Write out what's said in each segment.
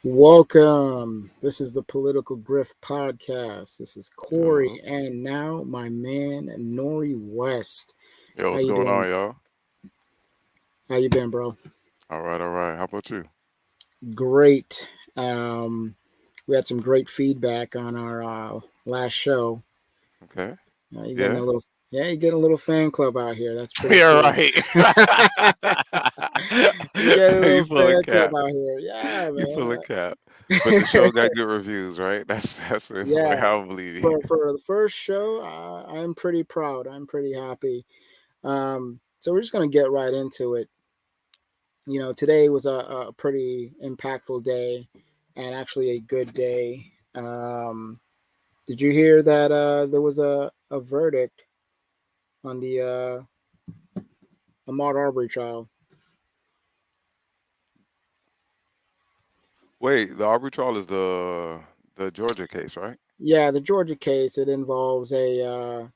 Welcome. This is the Political Grift Podcast. This is Yo, Corey and now my man Nori West. yo, How what's you going on, doing? y'all? How you been, bro? All right, all right. How about you? Great. Um, we had some great feedback on our last show. Okay. You're getting a Yeah. little, yeah, you're getting a little fan club out here. That's pretty Yeah, cool. right. You get a You little full of fan club cap. out here. Yeah, You full of man. cap. But the show got good reviews, right? That's Yeah. how I believe you. For the first show, I'm pretty proud. I'm pretty happy. So we're just gonna get right into it. Today was a pretty impactful day, and actually a good day. Did you hear that there was a verdict on the Ahmaud Arbery trial? Wait, the Aubrey trial is the Georgia case, right? Yeah, the Georgia case. It involves a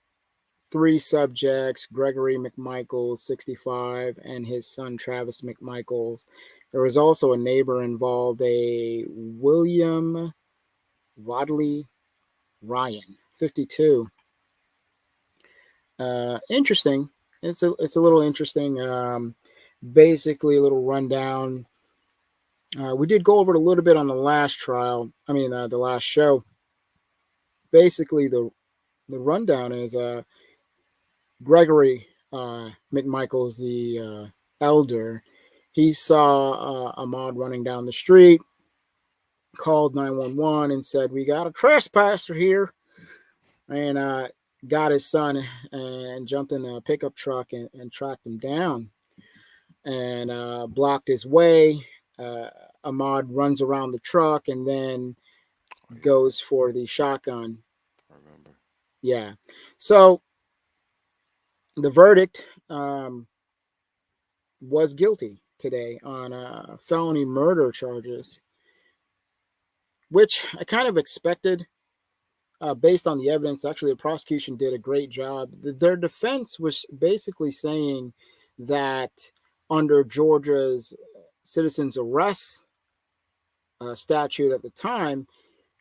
three subjects: Gregory McMichaels, 65, and his son Travis McMichaels. There was also a neighbor involved, a William Wadley Ryan, 52. Interesting. It's a little interesting. Basically, a little rundown. We did go over it a little bit on the last trial. I mean, the last show. Basically, the rundown is Gregory McMichaels, the elder. He saw Ahmaud running down the street, called 911, and said, "We got a trespasser here," and got his son and jumped in a pickup truck and tracked him down and blocked his way. Uh, Ahmaud runs around the truck and then Oh yeah, goes for the shotgun. I remember. Yeah. So the verdict was guilty today on felony murder charges, which I kind of expected based on the evidence. Actually, the prosecution did a great job. Their defense was basically saying that under Georgia's citizens arrest statute at the time,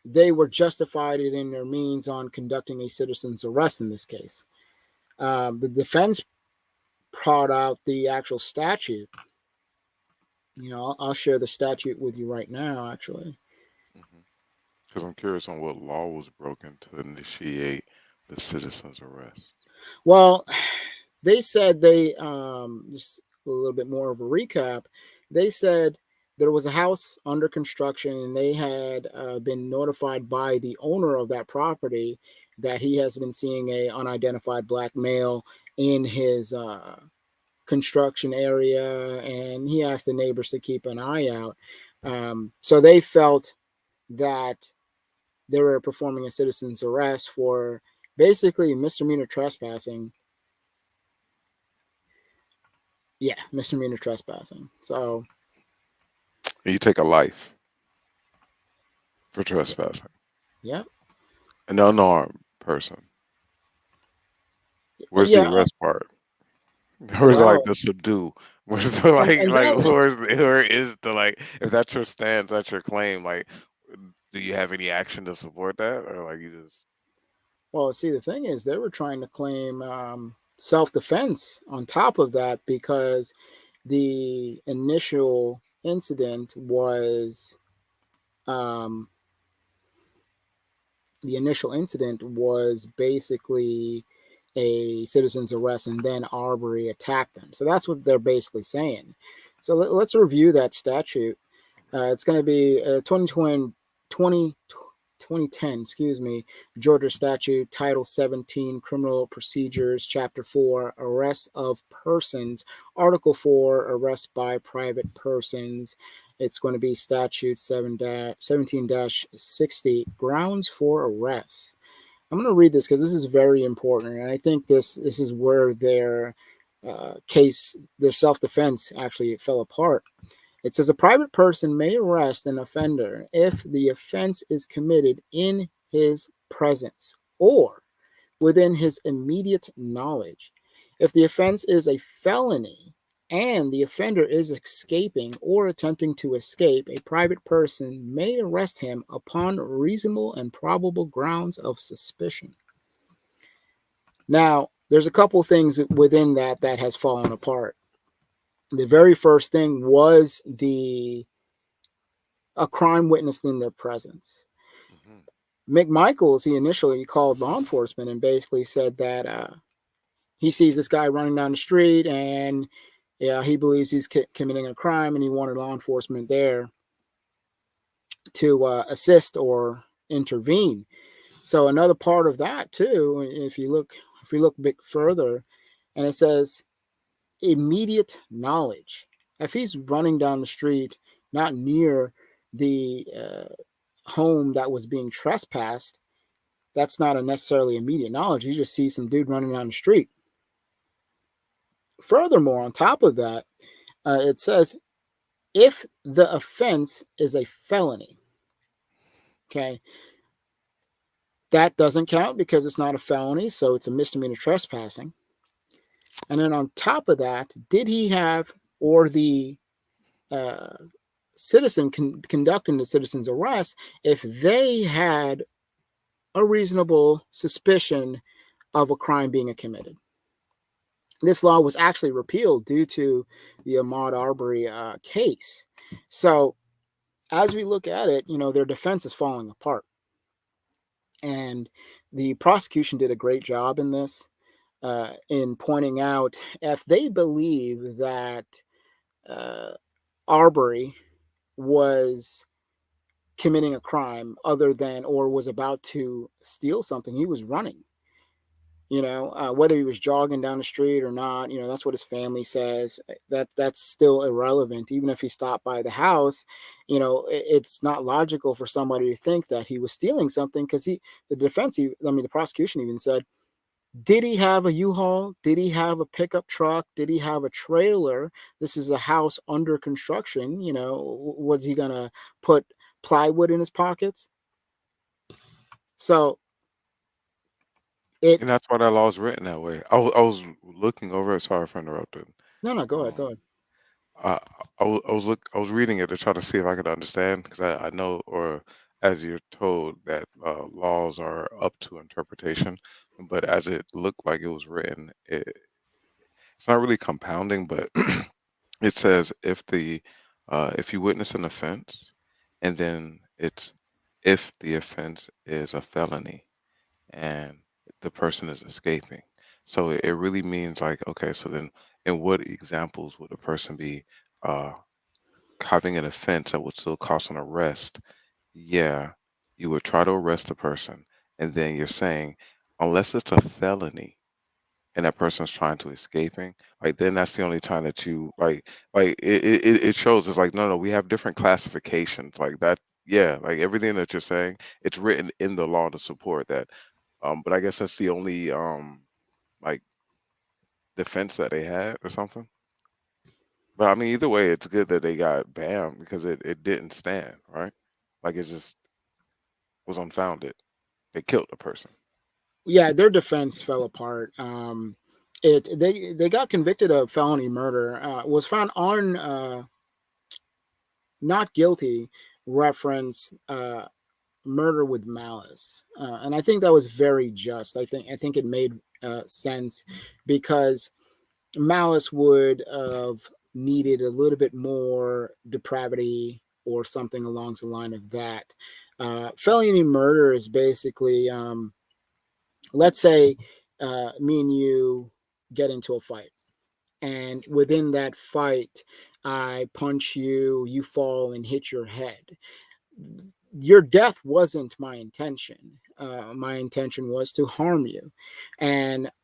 they were justified in their means on conducting a citizen's arrest in this case. The defense brought out the actual statute. I'll share the statute with you right now, actually. Because I'm curious on what law was broken to initiate the citizen's arrest. Well, they said just a little bit more of a recap. They said there was a house under construction and they had been notified by the owner of that property that he has been seeing a unidentified black male in his construction area, and he asked the neighbors to keep an eye out. So they felt that they were performing a citizen's arrest for basically misdemeanor trespassing. Yeah, misdemeanor trespassing. So, And you take a life for trespassing. yeah, An unarmed person. Where's the yeah. arrest part? Where's like Well, the subdue? Where's the and like that where is the like if that's your stance, that's your claim, like do you have any action to support that? Or like you just well, see, the thing is, they were trying to claim self defense on top of that because the initial incident was um, basically a citizen's arrest, and then Arbery attacked them. So that's what they're basically saying. So let's review that statute. It's going to be 2010, excuse me, Georgia statute, Title 17, Criminal Procedures, Chapter 4, Arrest of Persons, Article 4, Arrest by Private Persons. It's going to be statute 17-60, Grounds for Arrest. I'm going to read this because this is very important, and I think this is where their their self-defense actually fell apart. It says a private person may arrest an offender if the offense is committed in his presence or within his immediate knowledge. If the offense is a felony and the offender is escaping or attempting to escape, a private person may arrest him upon reasonable and probable grounds of suspicion. Now, there's a couple things within that has fallen apart. The very first thing was the a crime witnessed in their presence. Hmm. McMichaels, he initially called law enforcement and basically said that he sees this guy running down the street and yeah, he believes he's committing a crime and he wanted law enforcement there to assist or intervene. So another part of that too, if you look a bit further, and it says immediate knowledge. If he's running down the street, not near the home that was being trespassed, that's not a necessarily immediate knowledge. You just see some dude running down the street. Furthermore, on top of that, it says if the offense is a felony, okay, that doesn't count because it's not a felony, so it's a misdemeanor trespassing. And then on top of that, did he have, or the uh, citizen conducting the citizen's arrest, if they had a reasonable suspicion of a crime being committed? This law was actually repealed due to the Ahmaud Arbery case. So as we look at it, their defense is falling apart. And the prosecution did a great job in this, in pointing out if they believe that uh, Arbery was committing a crime other than or was about to steal something, he was running. Whether he was jogging down the street or not, that's what his family says. That's still irrelevant. Even if he stopped by the house, it's not logical for somebody to think that he was stealing something because the prosecution even said, did he have a U-Haul? Did he have a pickup truck? Did he have a trailer? This is a house under construction. Was he gonna put plywood in his pockets? So it And that's why that law is written that way. I was looking over it. Sorry for interrupting. no, no, go ahead, go Um, ahead. I I was reading it to try to see if I could understand because I know, or as you're told, that laws are up to interpretation. But as it looked like it was written, it's not really compounding, but it says if you witness an offense, and then it's if the offense is a felony and the person is escaping. So it really means like, okay, so then in what examples would a person be uh, having an offense that would still cause an arrest? Yeah, you would try to arrest the person, and then you're saying, unless it's a felony and that person's trying to escaping, like then that's the only time that you like it shows it's like, no, no, we have different classifications like that. Yeah, like everything that you're saying, it's written in the law to support that. But I guess that's the only like defense that they had or something. But I mean, either way, it's good that they got banned because it didn't stand, right? Like it just was unfounded. They killed the person. Yeah, their defense fell apart. They got convicted of felony murder. Was found on not guilty reference murder with malice, and I think that was very just. I think it made sense because malice would have needed a little bit more depravity or something along the line of that. Felony murder is basically, let's say, me and you get into a fight, and within that fight, I punch you, you fall and hit your head. Your death wasn't my intention. My intention was to harm you,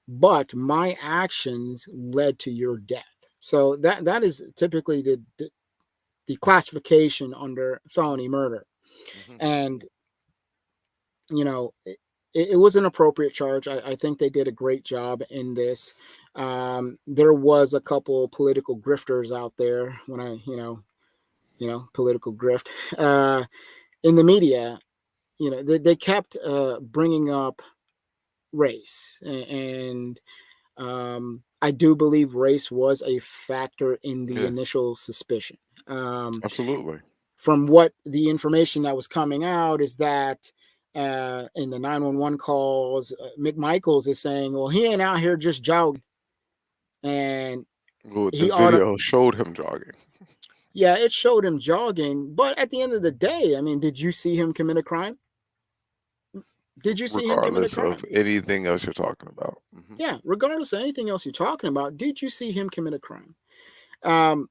but my actions led to your death. So that is typically the classification under felony murder. Hmm. And you know, it was an appropriate charge. I think they did a great job in this. There was a couple political grifters out there when political grift in the media. They kept bringing up race and I do believe race was a factor in the Yeah, initial suspicion. Um, absolutely. from what the information that was coming out is that in the 911 calls, McMichaels is saying, well, he ain't out here just jogging. And Well, the he ought to, video showed him jogging, yeah, it showed him jogging. But at the end of the day, I mean, did you see him commit a crime? Did you see him commit a regardless of crime? anything else you're talking about. Yeah, regardless of anything else you're talking about, did you see him commit a crime? Um,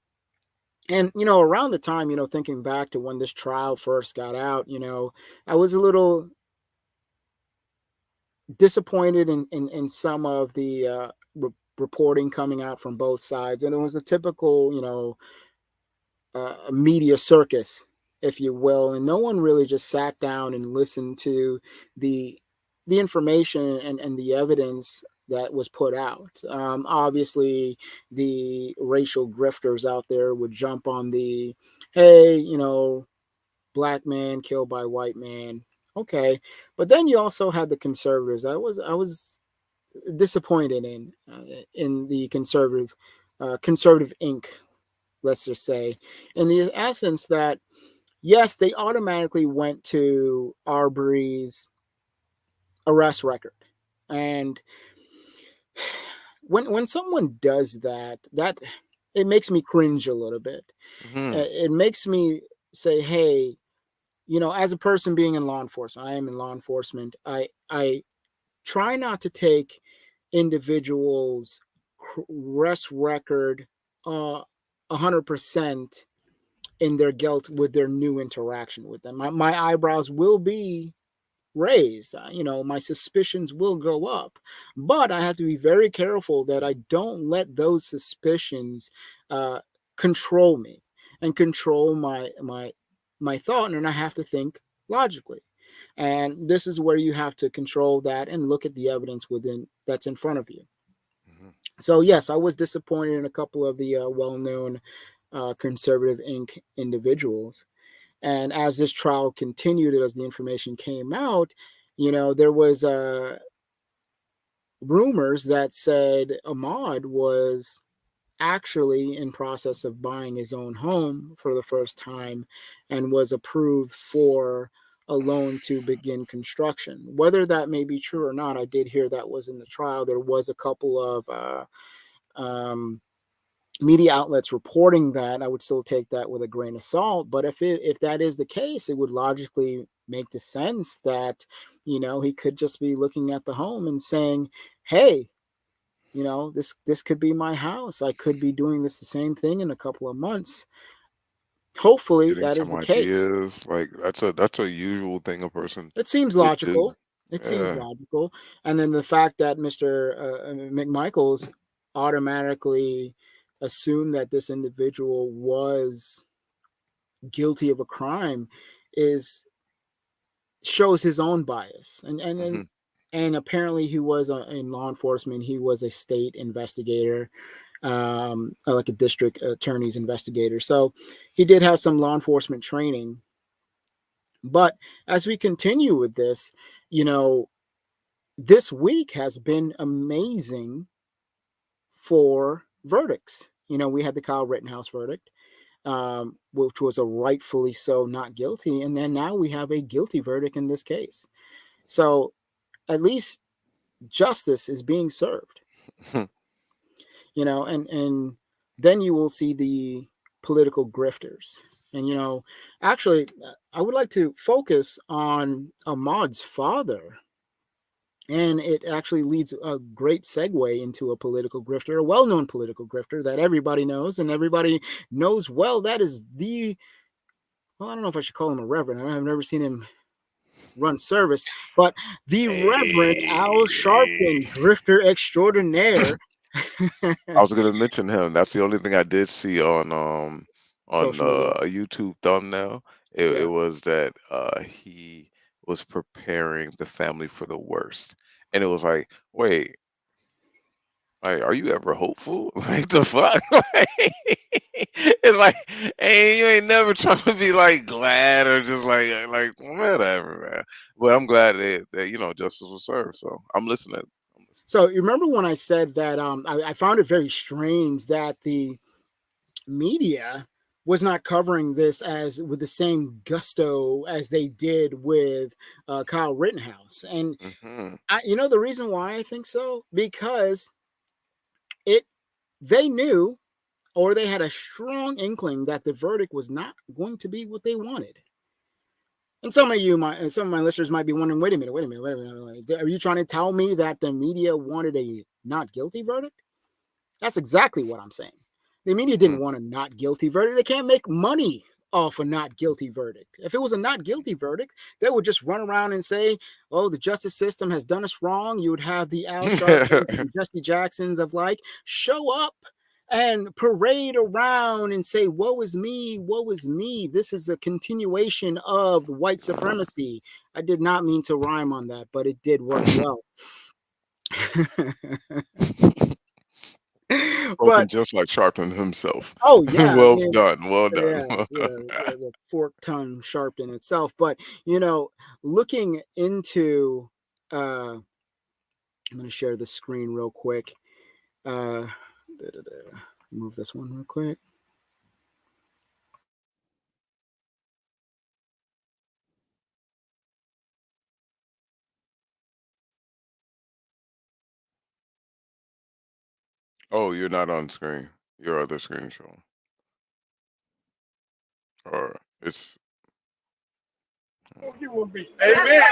and around the time, thinking back to when this trial first got out, I was a little disappointed in some of the reporting coming out from both sides, and it was a typical media circus, if you will, and no one really just sat down and listened to the the information and the evidence that was put out. Obviously, the racial grifters out there would jump on the, hey, black man killed by white man. Okay, but then you also had the conservatives. I was disappointed in the conservative Inc. Let's just say, in the essence that yes, they automatically went to Arbery's arrest record, and when someone does that, it makes me cringe a little bit. Hmm. It makes me say, hey, as a person being in law enforcement, I am in law enforcement. I try not to take individuals' arrest record 100% in their guilt with their new interaction with them. My eyebrows will be raised. My suspicions will go up, but I have to be very careful that I don't let those suspicions uh, control me and control my thought, and I have to think logically. And this is where you have to control that and look at the evidence within that's in front of you. Hmm. So yes, I was disappointed in a couple of the well-known conservative Inc. individuals. And as this trial continued, as the information came out, there was rumors that said Ahmaud was actually in process of buying his own home for the first time and was approved for a loan to begin construction. Whether that may be true or not, I did hear that was in the trial. There was a couple of media outlets reporting that. I would still take that with a grain of salt. But if that is the case, it would logically make the sense that he could just be looking at the home and saying, "Hey, this could be my house. I could be doing this the same thing in a couple of months." Hopefully, Getting that is some the case. ideas, like that's a usual thing a person It seems would do. logical. It seems Yeah. logical. And then the fact that Mr. McMichaels automatically assumed that this individual was guilty of a crime is shows his own bias. And Hmm. and apparently he was in law enforcement. He was a state investigator, like a district attorney's investigator. So he did have some law enforcement training. But as we continue with this, you know, this week has been amazing for verdicts. We had the Kyle Rittenhouse verdict, which was a rightfully so not guilty. And then now we have a guilty verdict in this case. So at least justice is being served, and then you will see the political grifters. And, actually, I would like to focus on Ahmaud's father. And it actually leads a great segue into a political grifter, a well known political grifter that everybody knows and everybody knows well. That is well, I don't know if I should call him a reverend. I've never seen him run service, but the Reverend Al Hey. Sharpton, grifter extraordinaire, I was gonna mention him. That's the only thing I did see on social media. a YouTube thumbnail. It Yeah. was that he was preparing the family for the worst, and it was like, wait, like, are you ever hopeful? Like the fuck? Like, it's like, hey, you ain't never trying to be like glad or just like whatever, man. But I'm glad that justice was served. So I'm listening. I'm listening. So you remember when I said that I found it very strange that the media was not covering this as with the same gusto as they did with Kyle Rittenhouse. And Hmm. the reason why I think so, because it they knew, or they had a strong inkling that the verdict was not going to be what they wanted. And some of my listeners might be wondering, wait a minute. Are you trying to tell me that the media wanted a not guilty verdict? That's exactly what I'm saying. The media didn't want a not guilty verdict. They can't make money off a not guilty verdict. If it was a not guilty verdict, they would just run around and say, oh, the justice system has done us wrong. You would have the Al Sharptons and Jesse Jacksons of like show up and parade around and say, woe is me, woe is me. This is a continuation of white supremacy. I did not mean to rhyme on that, but it did work well. Spoken just like Sharpton himself. Oh yeah, I Well mean, done, well yeah, done, well yeah, done. the fork tongue sharp in itself. But looking into, I'm going to share the screen real quick. Uh, Move this one real quick. Oh, you're not on screen. Your other screen showing. Or it's Human beings. Amen.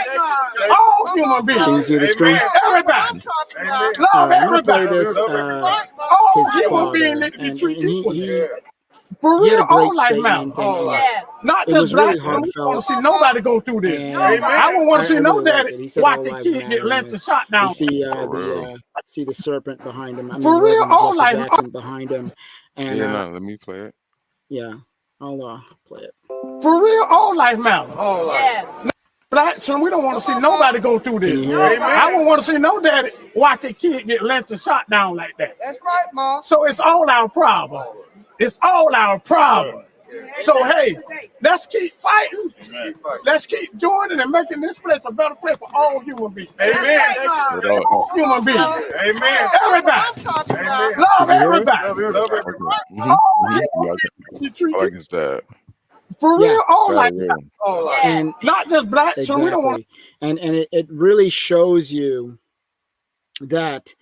All human beings. Can you see the screen? Everybody. Amen. Love I'm going to play everybody. this. All His human beings father, need to be and treated equally. he For had real, a all great life matters. statement, and Yes. Not it just was really black people. We don't want heartfelt. to see nobody go through this. And I don't want to see I no really liked daddy it. He says watch all the lives kid get matter in left and this. shot You down. see For real. see the serpent behind him. I mean, For real, Reverend all Jesse life. Jackson behind him, and Yeah, no, let me play it. yeah, I'll play it. For real, all life matters. Yes. Black children, we don't want to see nobody go through this. Can you hear it? I don't want to see no daddy watch the kid get left and shot down like that. That's right, Mom. So it's all our problem. It's all our problem. So hey, let's keep fighting. Let's keep doing it and making this place a better place for all human beings. Amen. But, All human beings. Amen. Everybody. Amen. Love Did you hear it? everybody. okay. Yeah, You I treat like it his dad. for Yeah. real, all Dad like of real. Yes. And not just black children. We don't want exactly, and it really shows you that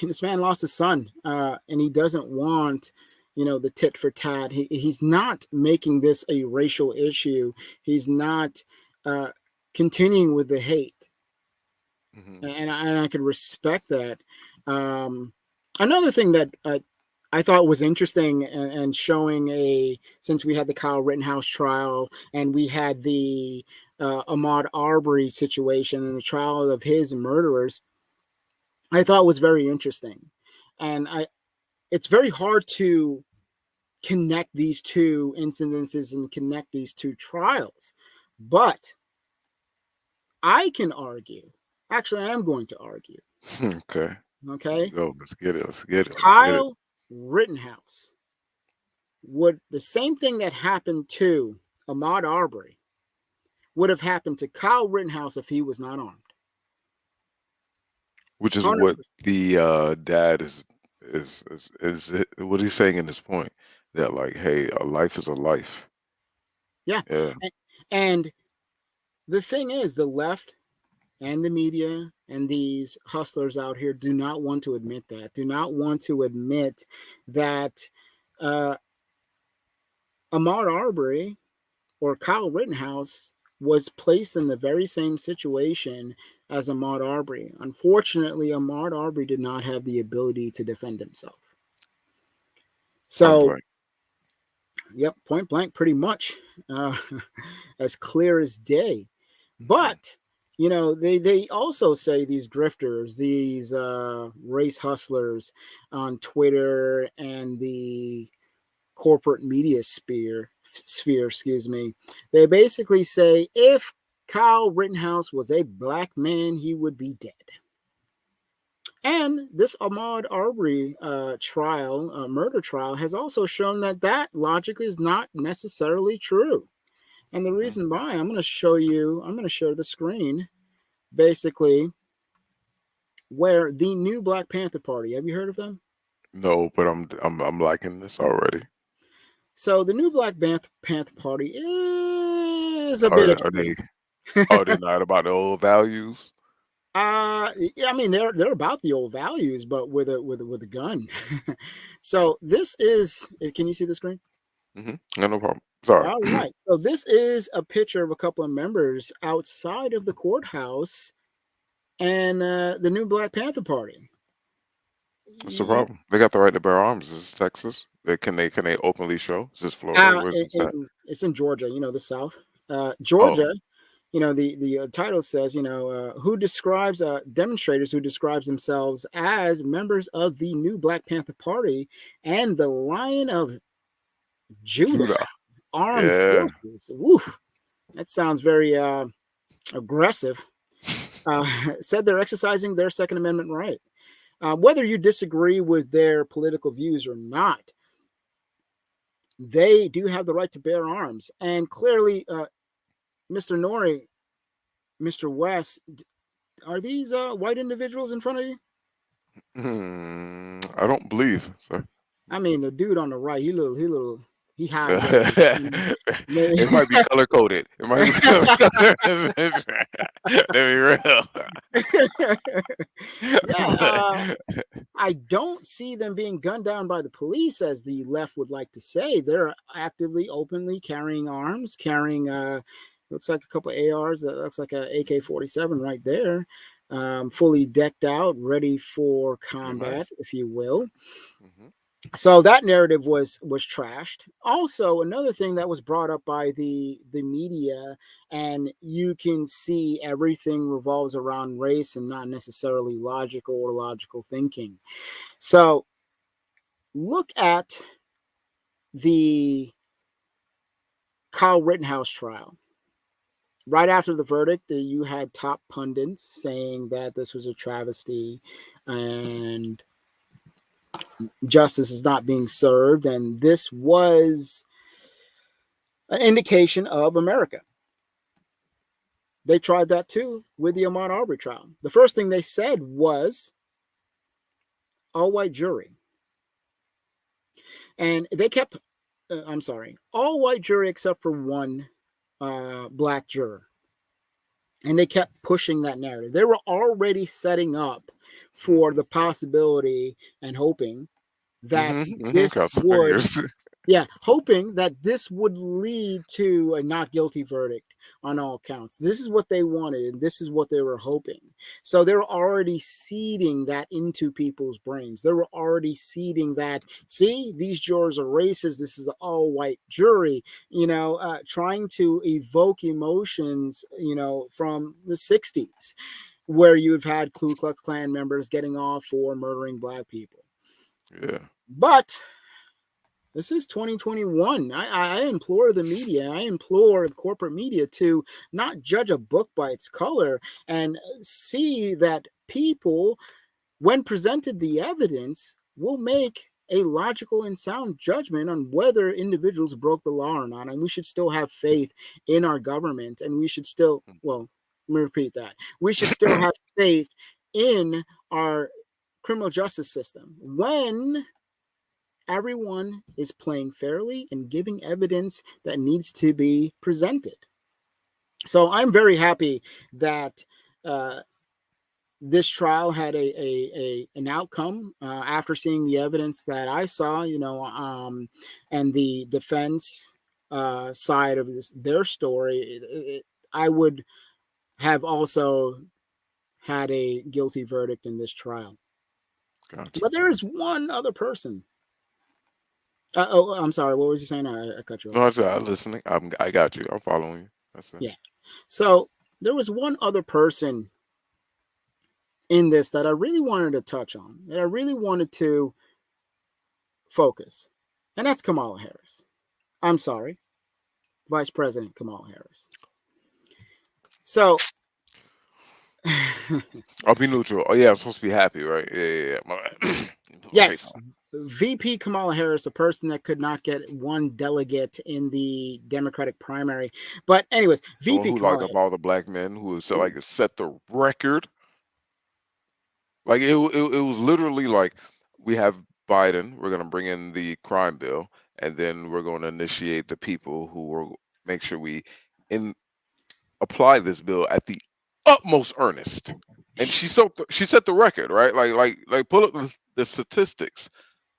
this man lost his son, and he doesn't want, the tit for tat. He's not making this a racial issue. He's not continuing with the hate, Hmm. and I could respect that. Another thing that I thought was interesting, and showing since we had the Kyle Rittenhouse trial and we had the Ahmaud Arbery situation and the trial of his murderers, I thought was very interesting. And it's very hard to connect these two incidences and connect these two trials. But I can argue, actually, I am going to argue, Okay. okay? Go. Let's get it. Let's get it. Let's get it. Kyle Rittenhouse, would the same thing that happened to Ahmaud Arbery would have happened to Kyle Rittenhouse if he was not armed. Which is what 100%. the dad is what he's saying in this point, that like, hey, a life is a life. Yeah. Yeah. And the thing is, the left and the media and these hustlers out here do not want to admit that, do not want to admit that uh, Ahmaud Arbery or Kyle Rittenhouse was placed in the very same situation as Ahmaud Arbery. Unfortunately, Ahmaud Arbery did not have the ability to defend himself. Point So, blank. yep, point blank, pretty much uh, as clear as day. Mhm. But they also say, these grifters, these race hustlers on Twitter and the corporate media sphere, excuse me, they basically say if Kyle Rittenhouse was a black man, he would be dead. And this Ahmaud Arbery murder trial, has also shown that logic is not necessarily true. And the Mhm. reason why, I'm going to share the screen. Basically, where the new Black Panther Party, have you heard of them? No, but I'm liking this already. So the new Black Panther Party is a bit Are extreme. they not about the old values? Yeah, I mean they're about the old values, but with a gun. So this is. Can you see the screen? No, no problem. Sorry. All right. So this is a picture of a couple of members outside of the courthouse and the new Black Panther Party. What's the problem? They got the right to bear arms. This is Texas. Can they openly show? Is this Florida? Where's this at? It's in Georgia, the South. Oh, Georgia, the title says, who describes demonstrators who describes themselves as members of the new Black Panther Party and the Lion of Judah Judah. Armed Yeah. Forces. Woo, that sounds very aggressive. Said they're exercising their Second Amendment right. Whether you disagree with their political views or not, they do have the right to bear arms. And clearly, Mr. Nori, Mr. West, are these white individuals in front of you? I don't believe, sir. I mean, the dude on the right, he high. It might be color coded. It might be color coded. To be real. Yeah, I don't see them being gunned down by the police, as the left would like to say. They're actively, openly carrying arms, carrying looks like a couple of ARs. That looks like a AK-47 right there, fully decked out, ready for combat, Nice. if you will. Mm-hmm. So that narrative was trashed. Also, another thing that was brought up by the media, and you can see everything revolves around race and not necessarily logical thinking. So look at the Kyle Rittenhouse trial. Right after the verdict, you had top pundits saying that this was a travesty and justice is not being served, and this was an indication of America. They tried that too with the Ahmaud Arbery trial. The first thing they said was all-white jury. And they kept, all-white jury except for one black juror. And they kept pushing that narrative. They were already setting up for the possibility and hoping that this would, hoping that this would lead to a not guilty verdict on all counts. This is what they wanted, and this is what they were hoping. So they were already seeding that into people's brains. They were already seeding that, see, these jurors are racist. This is an all-white jury, trying to evoke emotions, from the 60s, where you've had Ku Klux Klan members getting off for murdering black people. Yeah. But this is 2021. I implore the media, I implore the corporate media to not judge a book by its color and see that people, when presented the evidence, will make a logical and sound judgment on whether individuals broke the law or not. And we should still have faith in our government. And we should still, well, let me repeat that. We should still have faith in our criminal justice system when everyone is playing fairly and giving evidence that needs to be presented. So I'm very happy that this trial had an outcome after seeing the evidence that I saw, and the defense side of their story. I would have also had a guilty verdict in this trial. Gotcha. But there is one other person. I'm sorry. What was you saying? I cut you off. No, I'm listening. I got you. I'm following you. That's it. Yeah. So there was one other person in this that I really wanted to touch on, that I really wanted to focus, and that's Kamala Harris. I'm sorry, Vice President Kamala Harris. So I'll be neutral. Oh yeah, I'm supposed to be happy, right? Yeah. Yes. VP Kamala Harris, a person that could not get one delegate in the Democratic primary. But anyways, VP who Kamala locked up all the black men who set the record. Like it was literally like we have Biden, we're gonna bring in the crime bill, and then we're going to initiate the people who will make sure we in apply this bill at the utmost earnest. And she set the record, right? Like pull up the statistics.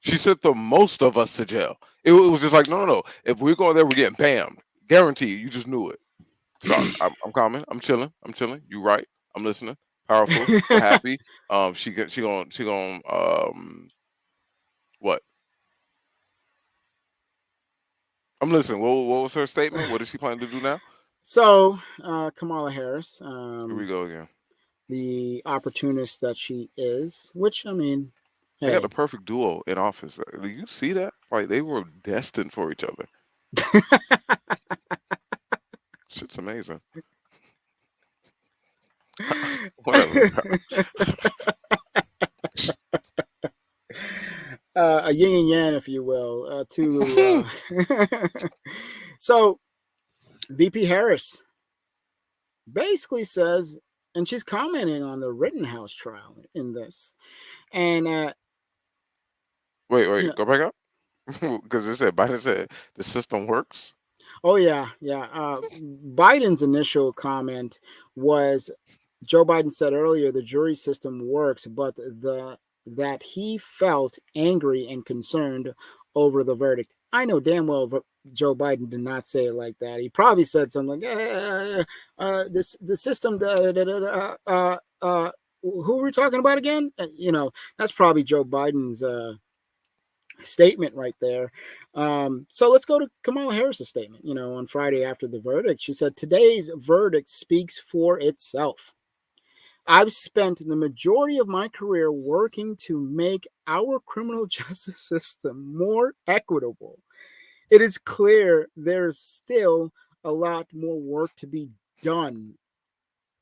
She sent the most of us to jail. It was just like, no, no, no. If we're going there, we're getting bammed. Guaranteed. You just knew it. Sorry, I'm calming. I'm chilling. I'm chilling. You right. I'm listening. Powerful. We're happy. She going what? I'm listening. What was her statement? What is she planning to do now? So Kamala Harris, Here we go again. the opportunist that she is, which I mean, They got hey. the perfect duo in office. Do you see that? Like they were destined for each other. Shit's amazing. Whatever. A yin and yang, if you will. So VP Harris basically says, and she's commenting on the Rittenhouse trial in this, and Wait, go back up. Because it said Biden said the system works. Oh yeah. Biden's initial comment was Joe Biden said earlier the jury system works, but that he felt angry and concerned over the verdict. I know damn well Joe Biden did not say it like that. He probably said something like, the system, who are we talking about again? That's probably Joe Biden's statement right there. So let's go to Kamala Harris's statement. On Friday after the verdict, she said, "Today's verdict speaks for itself. I've spent the majority of my career working to make our criminal justice system more equitable. It is clear there's still a lot more work to be done."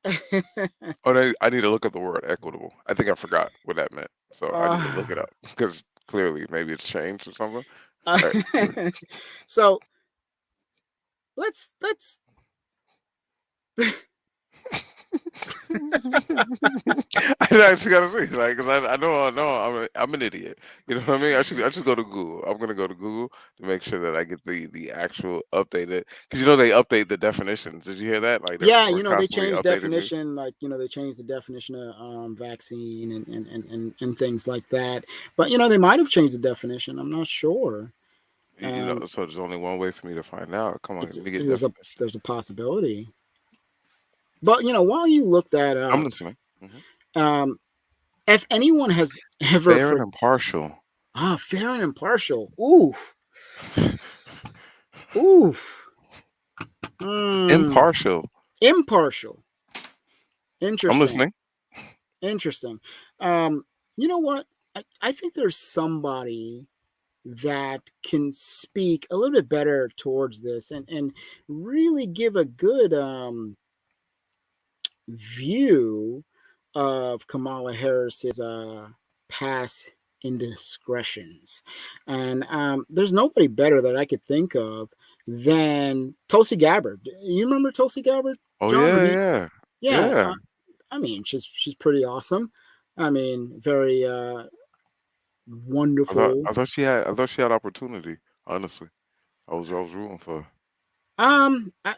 Oh, I need to look at the word equitable. I think I forgot what that meant, so I need to look it up because clearly maybe it's changed or something. Right. So let's I just gotta see, like, because I know I'm an idiot. You know what I mean? I should go to Google. I'm gonna go to Google to make sure that I get the actual updated, because they update the definitions. Did you hear that? Like yeah, we're they constantly changed updating these. definition, like they changed the definition of vaccine and things like that. But they might have changed the definition. I'm not sure. So there's only one way for me to find out. Come on, let me get definition. There's a possibility. But while you look that up, I'm listening. Mm-hmm. If anyone has ever fair and impartial. Fair and impartial. Oof. Oof. Impartial. Impartial. Interesting. I'm listening. Interesting. You know what? I think there's somebody that can speak a little bit better towards this and really give a good view of Kamala Harris's past indiscretions. And there's nobody better that I could think of than Tulsi Gabbard. You remember Tulsi Gabbard? Oh, John? Yeah. I mean, she's pretty awesome. I mean, very wonderful. I thought she had opportunity. Honestly, I was rooting for her.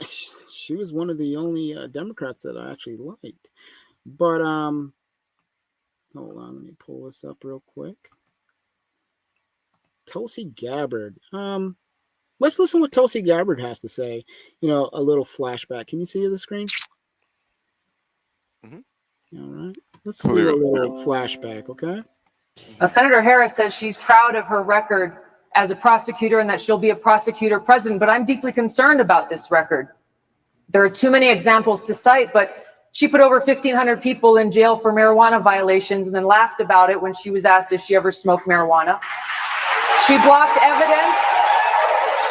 She was one of the only Democrats that I actually liked. But hold on, let me pull this up real quick. Tulsi Gabbard. Let's listen what Tulsi Gabbard has to say. A little flashback. Can you see the screen? Mm-hmm. All right. Let's do a little flashback, okay? Senator Harris says she's proud of her record as a prosecutor and that she'll be a prosecutor president, but I'm deeply concerned about this record. There are too many examples to cite, but she put over 1,500 people in jail for marijuana violations and then laughed about it when she was asked if she ever smoked marijuana. She blocked evidence.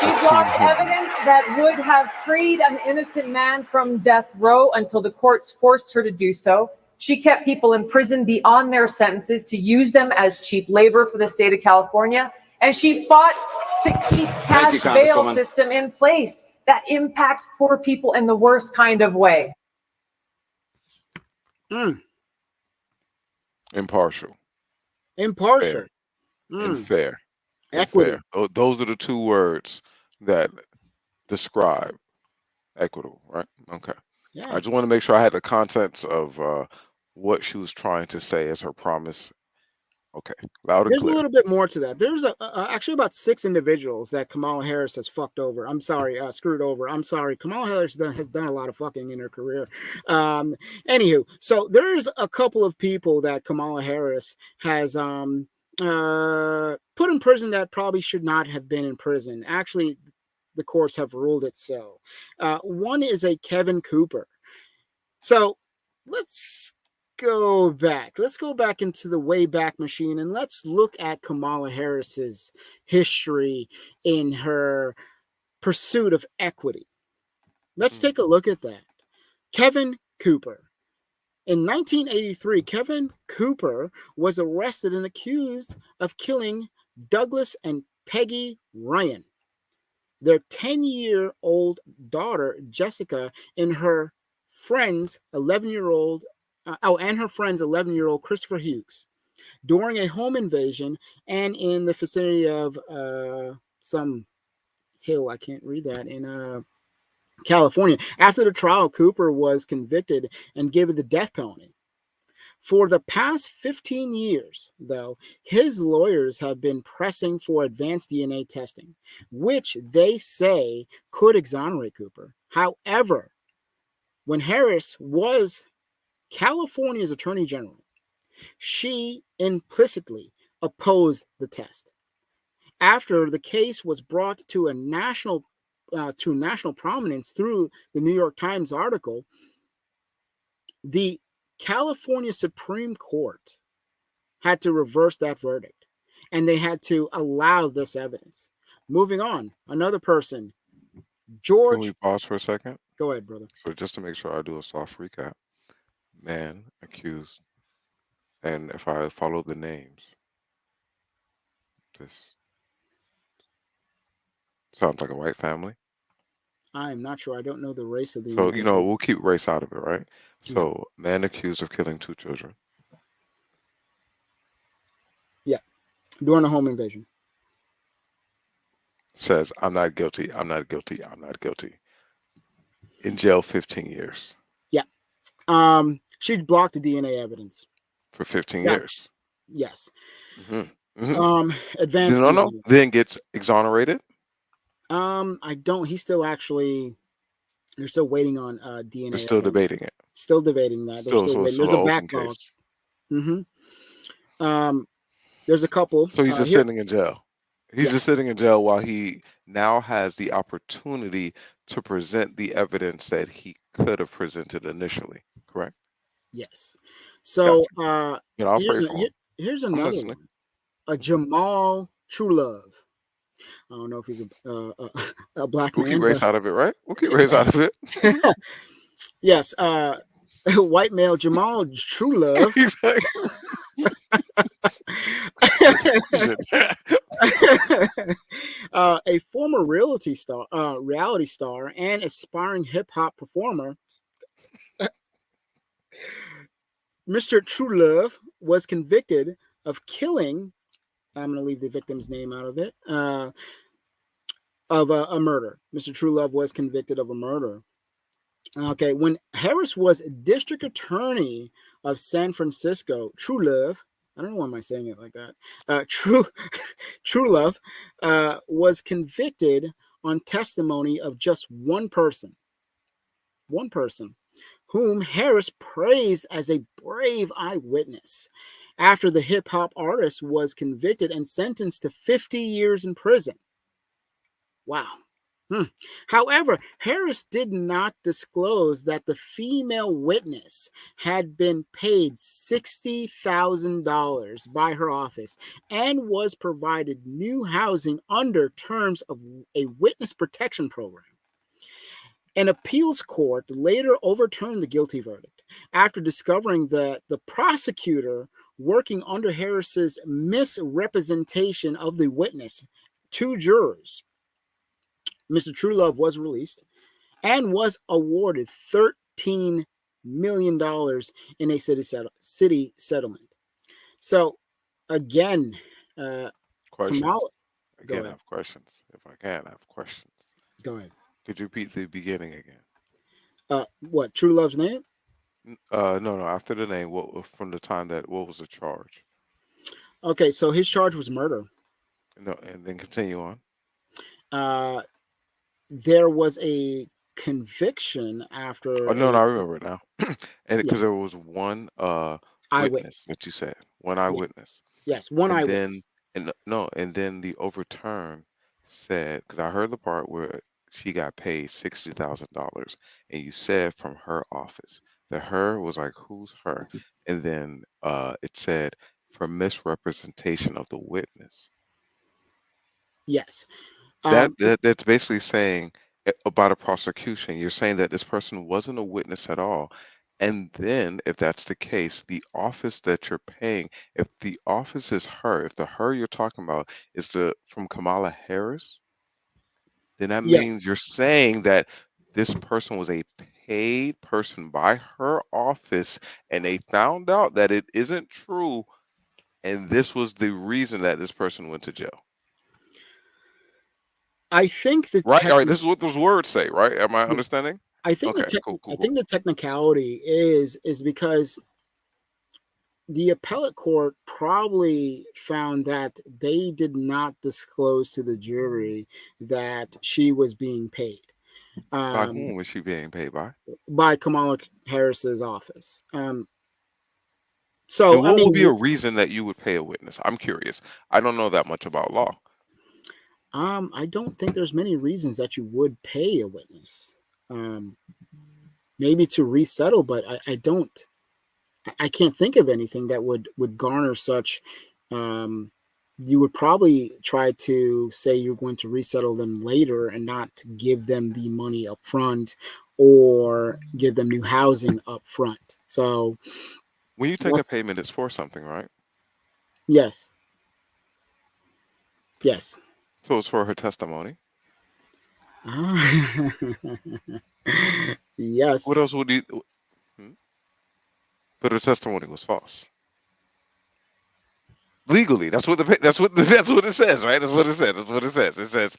She blocked evidence that would have freed an innocent man from death row until the courts forced her to do so. She kept people in prison beyond their sentences to use them as cheap labor for the state of California. And she fought to keep cash bail system in place that impacts poor people in the worst kind of way. Impartial, impartial, fair, and mm, fair, and fair. equity. Those are the two words that describe equitable, right? Okay. I Yeah. just want to make sure I had the contents of what she was trying to say as her promise. Okay, loud and There's a clear. little bit more to that. There's actually about 6 individuals that Kamala Harris has fucked over. I'm sorry, screwed over. I'm sorry. Kamala Harris has done a lot of fucking in her career. Anywho, so there's a couple of people that Kamala Harris has put in prison that probably should not have been in prison. Actually, the courts have ruled it so. One is a Kevin Cooper. So let's go back. Let's go back into the Wayback Machine and let's look at Kamala Harris's history in her pursuit of equity. Let's take a look at that. Kevin Cooper. In 1983, Kevin Cooper was arrested and accused of killing Douglas and Peggy Ryan, their 10-year-old daughter, Jessica, and her friend's 11-year-old, and her friend's 11-year-old Christopher Hughes, during a home invasion and in the vicinity of some hill, I can't read that, in California. After the trial, Cooper was convicted and given the death penalty. For the past 15 years, though, his lawyers have been pressing for advanced DNA testing, which they say could exonerate Cooper. However, when Harris was California's attorney general, she implicitly opposed the test. After the case was brought to national prominence through the New York Times article, the California Supreme Court had to reverse that verdict, and they had to allow this evidence. Moving on, another person, Can we George. pause for a second? Go ahead, brother. So just to make sure I do a soft recap. Man accused, and if I follow the names, this sounds like a white family. I am not sure. I don't know the race of the So, individual. we'll keep race out of it, right? Yeah. So, man accused of killing 2 children. Yeah, during a home invasion. Says, I'm not guilty, I'm not guilty, I'm not guilty. In jail 15 years. Yeah. She blocked the DNA evidence. For 15 Yeah. years. Yes. Mm-hmm. Advanced No. DNA. Then gets exonerated? I don't. He's still actually. They're still waiting on DNA. They're still evidence. debating it. Still debating that. They're still waiting. There's a backlog. There's a couple. So he's just sitting in jail. He's just sitting in jail while he now has the opportunity to present the evidence that he could have presented initially. Correct? Yes. So I'll pray for him. here's another one. A Jamal Truelove. I don't know if he's a black man. We'll keep race out of it, right? We'll keep race out of it. Yes. White male Jamal Truelove. A former reality star and aspiring hip-hop performer, Mr. Truelove was convicted of killing, I'm going to leave the victim's name out of it, of a murder. Mr. Truelove was convicted of a murder. Okay, when Harris was district attorney of San Francisco, Truelove, I don't know why am I saying it like that, Truelove was convicted on testimony of just one person, whom Harris praised as a brave eyewitness. After the hip-hop artist was convicted and sentenced to 50 years in prison. Wow. However, Harris did not disclose that the female witness had been paid $60,000 by her office and was provided new housing under terms of a witness protection program. An appeals court later overturned the guilty verdict after discovering that the prosecutor working under Harris's misrepresentation of the witness to jurors. Mr. Truelove was released and was awarded $13 million in a city settlement. So again, uh, Questions. Kamala, go Again, I ahead. have questions. If I can, I have questions. Go ahead. Could you repeat the beginning again? What True Love's name? No, no. After the name, from the time that what was the charge? Okay, so his charge was murder. No, and then continue on. Uh, there was a conviction Oh after no, a no, I remember it now. And yeah because there was one witness eyewitness. that you said, one Yes, eyewitness, yes, one and then eyewitness. and then the overturn said, because I heard the part where she got paid $60,000, and you said from her office. The her was like, who's her? And then it said for misrepresentation of the witness. Yes. That, Um, that's basically saying about a prosecution, you're saying that this person wasn't a witness at all. And then, if that's the case, the office that you're paying, if the office is her, if the her you're talking about is the from Kamala Harris, then that means yes, you're saying that this person was a paid person by her office, and they found out that it isn't true, and this was the reason that this person went to jail. I think the Right? All tech. right, this is what those words say, right? Am I Yeah, understanding? I think the Okay, tech. cool, cool, I cool. think the technicality is because the appellate court probably found that they did not disclose to the jury that she was being paid By um, whom is she being paid by? by Kamala Harris's office. And So, I what would be mean, a reason that you would pay a witness? I'm curious. I don't know that much about law. I don't think there's many reasons that you would pay a witness. Um, maybe to resettle, but I don't. I can't think of anything that would garner such. Um, you would probably try to say you're going to resettle them later and not give them the money up front or give them new housing up front. So When you take a that's payment, it's for something, right? yes, yes. So it's for her testimony. Ah, What yes, else would you? Hmm? But her testimony was false. Legally, that's what it says, right? That's what it says. That's what it says. It says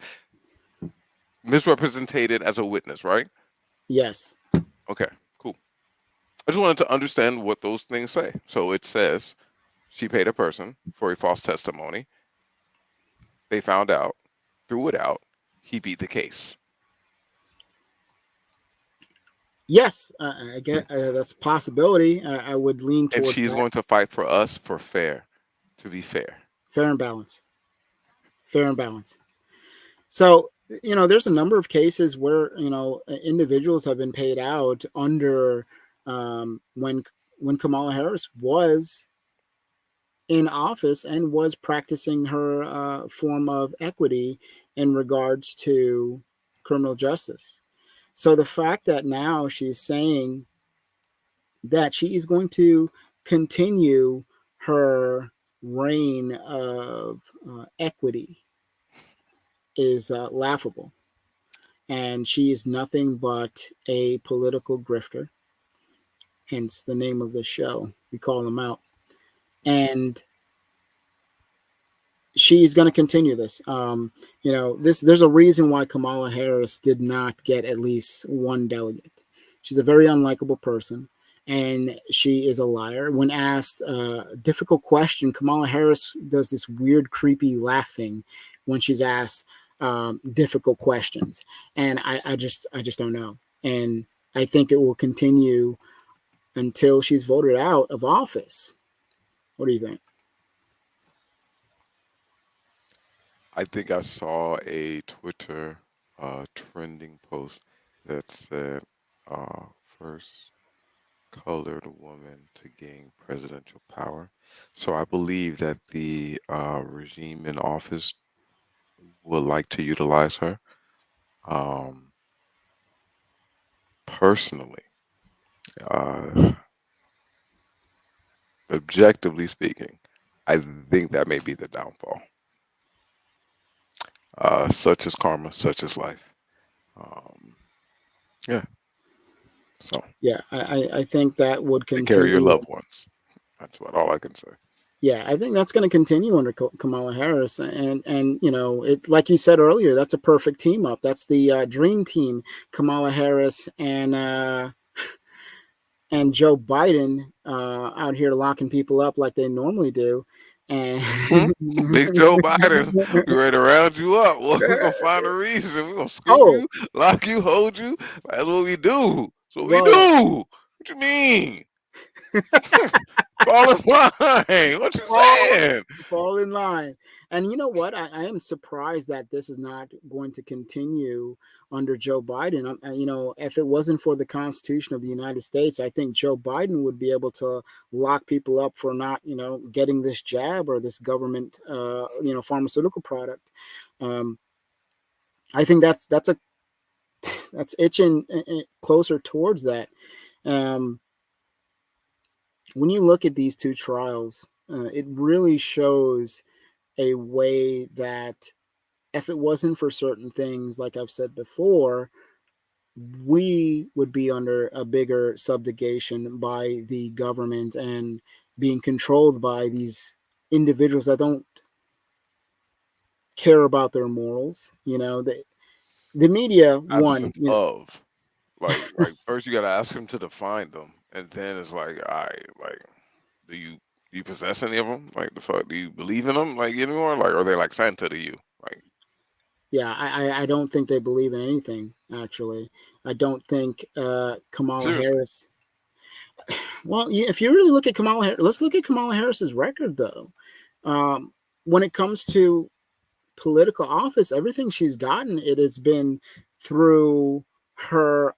misrepresented as a witness, right? yes, Okay, cool. I just wanted to understand what those things say. So it says she paid a person for a false testimony. They found out, threw it out. He beat the case. yes. I get that's a possibility. I would lean And towards she's that. going to fight for us for fair, to be fair. Fair and balance. Fair and balance. So, there's a number of cases where, individuals have been paid out under when Kamala Harris was in office and was practicing her form of equity in regards to criminal justice. So the fact that now she's saying that she is going to continue her reign of equity is laughable. And she is nothing but a political grifter, hence the name of this show. We call them out. And she's going to continue this. There's a reason why Kamala Harris did not get at least one delegate. She's a very unlikable person, and she is a liar. When asked a difficult question, Kamala Harris does this weird, creepy laughing when she's asked difficult questions, and I just don't know. And I think it will continue until she's voted out of office. What do you think? I think I saw a Twitter trending post that said, uh, first colored woman to gain presidential power. So I believe that the regime in office would like to utilize her. Um, Personally, uh, objectively speaking, I think that may be the downfall. Such as karma, such as life. Um, yeah, so Yeah, I think that would take care of your continue. loved ones. That's what all I can say. Yeah, I think that's going to continue under Kamala Harris, and it, like you said earlier, that's a perfect team up. That's the dream team: Kamala Harris and Joe Biden out here locking people up like they normally do. And Big Joe Biden, we ready to round you up. Well, we're gonna find a reason. We're gonna scoop oh you, lock you, hold you. That's what we do. That's what we well, do. What you mean? Fall in line. What you fall saying? fall in line. And you know what? I am surprised that this is not going to continue under Joe Biden. If it wasn't for the Constitution of the United States, I think Joe Biden would be able to lock people up for not, getting this jab or this government, pharmaceutical product. Um, I think that's itching closer towards that. Um, when you look at these two trials, it really shows a way that if it wasn't for certain things, like I've said before, we would be under a bigger subjugation by the government and being controlled by these individuals that don't care about their morals. The media, one, Absent of. Like first you gotta ask him to define them, and then it's like, all right, like, do you possess any of them? Like the fuck, do you believe in them? Like anymore? Like, are they like Santa to you? Like yeah, I don't think they believe in anything. Actually, I don't think Kamala seriously. Harris. Well, if you really look at Kamala Harris, let's look at Kamala Harris's record, though. Um, when it comes to political office, everything she's gotten, it has been through her.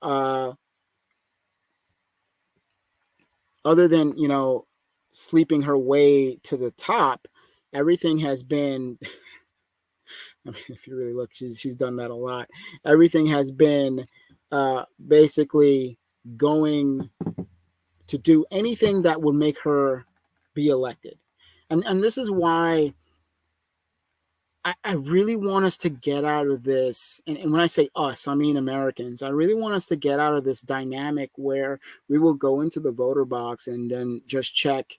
Other than sleeping her way to the top, everything has been. I mean, if you really look, she's done that a lot. Everything has been basically going to do anything that would make her be elected. And this is why I really want us to get out of this. And when I say us, I mean Americans. I really want us to get out of this dynamic where we will go into the voter box and then just check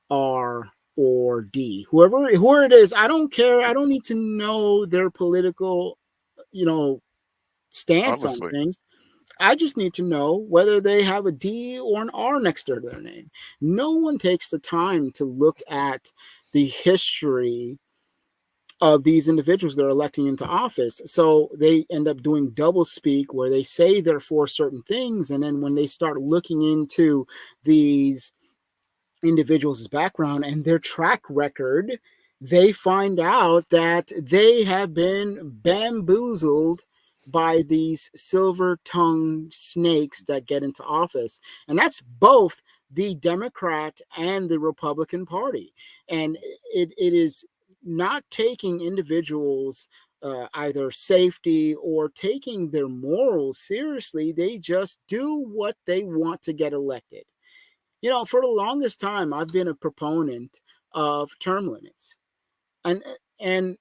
R or D. Whoever it is, I don't care. I don't need to know their political, stance on Honestly, things. I just need to know whether they have a D or an R next to their name. No one takes the time to look at the history of these individuals they're electing into office. So they end up doing double speak where they say they're for certain things. And then when they start looking into these individuals' background and their track record, they find out that they have been bamboozled by these silver-tongued snakes that get into office. And that's both the Democrat and the Republican Party. And it is not taking individuals either safety or taking their morals seriously. They just do what they want to get elected. For the longest time, I've been a proponent of term limits, and and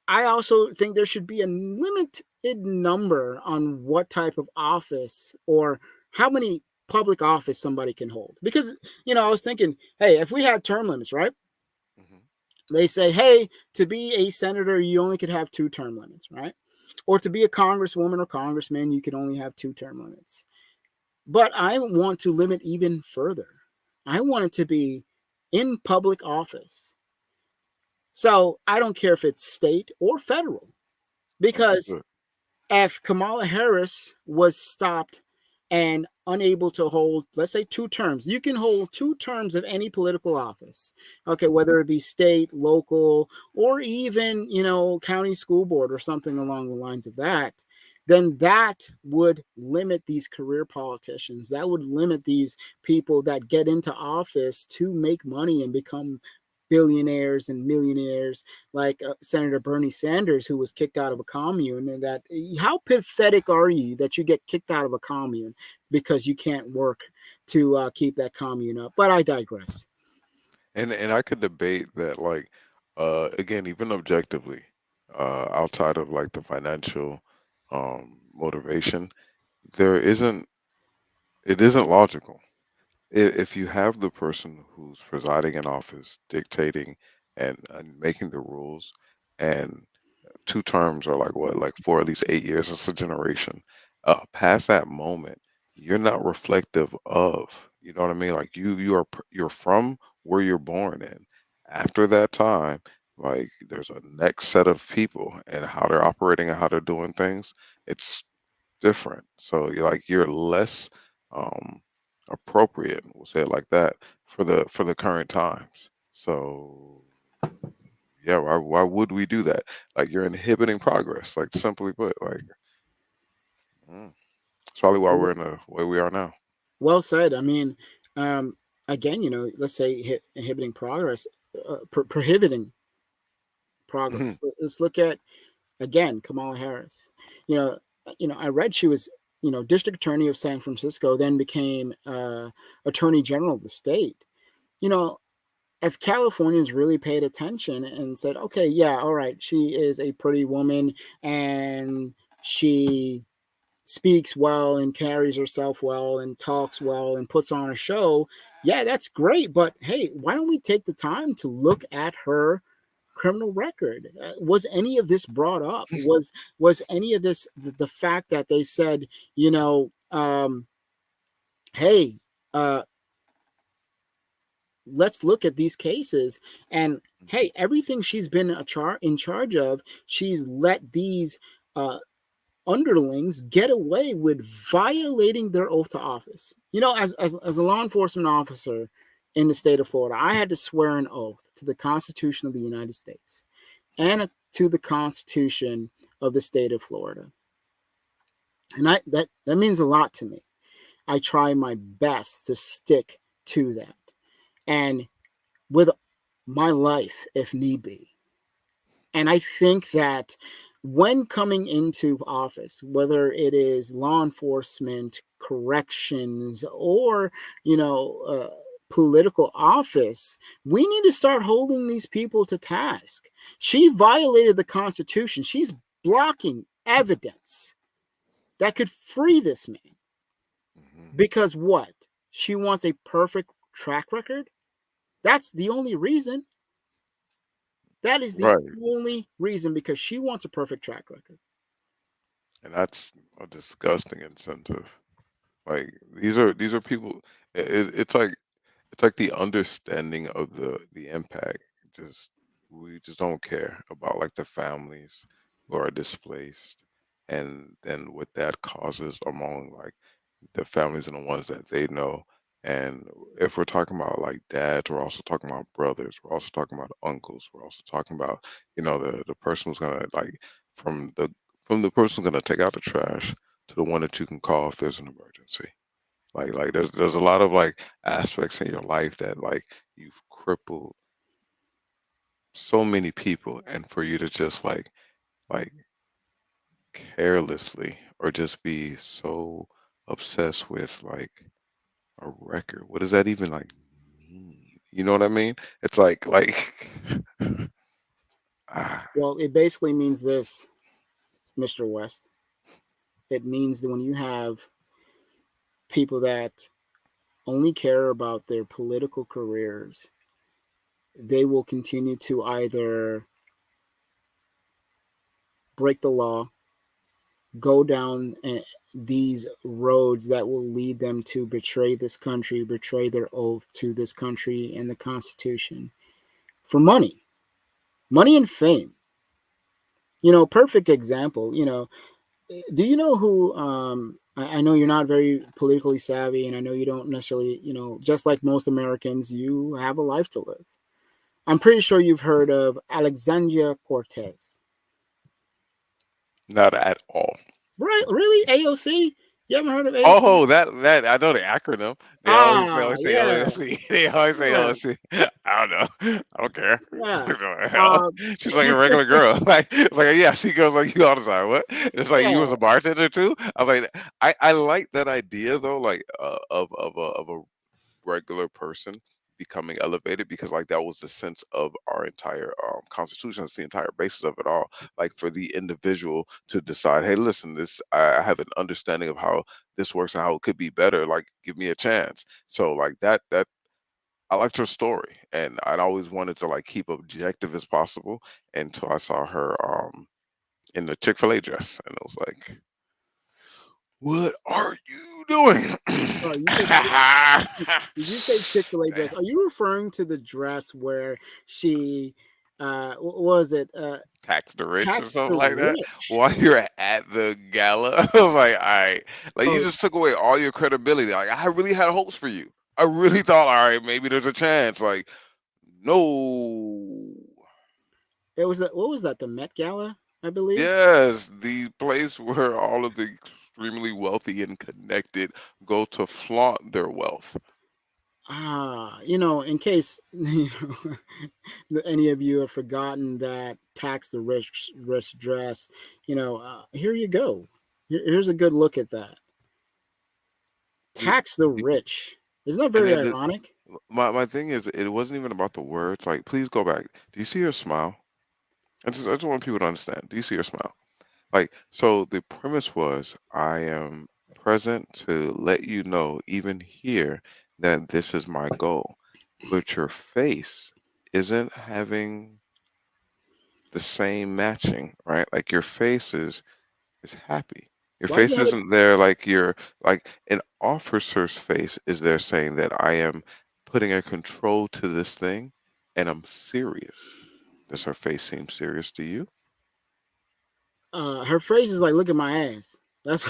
I also think there should be a limited number on what type of office or how many public office somebody can hold. Because I was thinking, hey, if we had term limits, right? hmm They say, hey, to be a senator, you only could have 2 term limits, right? Or to be a congresswoman or congressman, you could only have 2 term limits. But I want to limit even further. I want it to be in public office. So I don't care if it's state or federal, because understood. if Kamala Harris was stopped and unable to hold, let's say, 2 terms, you can hold 2 terms of any political office. Okay, whether it be state, local, or even, county school board or something along the lines of that, then that would limit these career politicians. That would limit these people that get into office to make money and become billionaires and millionaires, like Senator Bernie Sanders, who was kicked out of a commune. And that, how pathetic are you that you get kicked out of a commune because you can't work to keep that commune up? But I digress. And I could debate that, like, again, even objectively, outside of like the financial motivation, there isn't it isn't logical. if you have the person who's presiding in office dictating and making the rules, and two terms are like what, like for at least 8 years, it's a generation. Past that moment, you're not reflective of, you know what I mean? Like you're from where you're born in. After that time, like there's a next set of people and how they're operating and how they're doing things. It's different. So you're less um appropriate, we'll say it like that, for the current times. So yeah, why would we do that? Like you're inhibiting progress, like simply put, like it's probably why we're in the way we are now. Well said. I mean, um, again, let's say inhibiting progress, prohibiting Mhm. progress. Let's look at again Kamala Harris. You know, I read she was district attorney of San Francisco, then became attorney general of the state. You know, if Californians really paid attention and said, okay, yeah, all right, she is a pretty woman and she speaks well and carries herself well and talks well and puts on a show, yeah, that's great. But hey, why don't we take the time to look at her criminal record? Was any of this brought up? Was any of this the fact that they said, hey, uh, let's look at these cases and hey, everything she's been in charge of, she's let these uh, underlings get away with violating their oath to office. As a law enforcement officer in the state of Florida, I had to swear an oath to the Constitution of the United States and to the Constitution of the state of Florida. And that means a lot to me. I try my best to stick to that. And with my life, if need be. And I think that when coming into office, whether it is law enforcement, corrections, or political office, we need to start holding these people to task. She violated the Constitution. She's blocking evidence that could free this man Mhm. because what? She wants a perfect track record. That's the only reason. That is the Right. only reason, because she wants a perfect track record. And that's a disgusting incentive. Like these are people. It's like the understanding of the impact. Just we just don't care about like the families who are displaced, and then what that causes among like the families and the ones that they know. And if we're talking about like dads, we're also talking about brothers. We're also talking about uncles. We're also talking about, the person who's gonna like from the from the person who's gonna take out the trash to the one that you can call if there's an emergency. Like there's a lot of like aspects in your life that like you've crippled so many people, and for you to just like carelessly or just be so obsessed with like a record. What does that even like mean? You know what I mean? It's like ah, Well, it basically means this, Mr. West. It means that when you have people that only care about their political careers, they will continue to either break the law, go down these roads that will lead them to betray this country, betray their oath to this country and the Constitution for money and fame. Perfect example. Do you know who? I know you're not very politically savvy, and I know you don't necessarily, just like most Americans, you have a life to live. I'm pretty sure you've heard of Alexandria Cortez. not at all. Right? Really? AOC? You haven't heard of AOC? Oh, that I know the acronym. They Ah, always say yeah, LLC. They always say yeah, LLC. I don't know. I don't care. yeah. What the hell? Uh, She's like a regular girl. Like it's like yeah, I see girls like you all the time. What? It's like you was yeah. a bartender too. I was like, I like that idea though, like of a regular person becoming elevated, because like that was the sense of our entire constitution. It's the entire basis of it all. Like for the individual to decide, hey, listen, this I have an understanding of how this works and how it could be better. Like, give me a chance. So like that I liked her story, and I'd always wanted to like keep objective as possible until I saw her in the Chick-fil-A dress, and it was like, what are you doing? Oh, you said did you say Chick-fil-A dress? Damn. Are you referring to the dress where she what was it? Tax the rich or Tax something the like that rich. while you're at the gala. I was like, all right, like you Oh, just took away all your credibility. Like I really had hopes for you. I really thought, all right, maybe there's a chance. Like, no. it was what was that? The Met Gala, I believe. Yes, the place where all of the extremely wealthy and connected go to flaunt their wealth. In case any of you have forgotten that tax the rich dress, here you go. Here's a good look at that. You, Tax the you- rich. Isn't that and very then ironic? my thing is, it wasn't even about the words. Like, please go back. Do you see her smile? I just want people to understand. Do you see her smile? Like, so the premise was, I am present to let you know, even here, that this is my goal. But your face isn't having the same matching, right? Like your face is happy. Your Why is face that? isn't there like you're like an officer's face is there saying that I am putting a control to this thing and I'm serious. Does her face seem serious to you? Her phrase is like, "Look at my ass." That's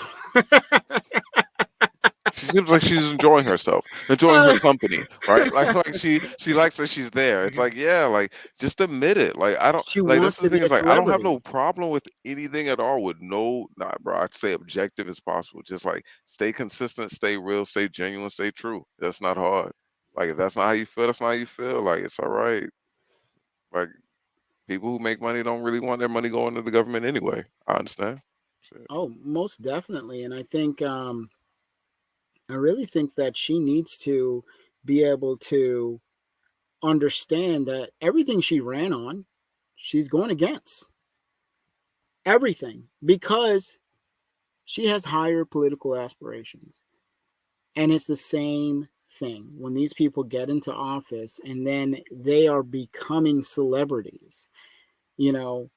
She seems like she's enjoying herself, enjoying her company, right? Like she likes that she's there. It's like, yeah, like just admit it. Like I don't she like that's wants the to be thing a is like I don't have celebrity. no problem with anything at all with no nah bro. I'd say objective as possible. Just like stay consistent, stay real, stay genuine, stay true. That's not hard. Like if that's not how you feel, that's not how you feel. Like it's all right. Like people who make money don't really want their money going to the government anyway. I understand. Shit. Oh, most definitely, and I really think that she needs to be able to understand that everything she ran on, she's going against everything because she has higher political aspirations. And it's the same thing when these people get into office and then they are becoming celebrities, you know,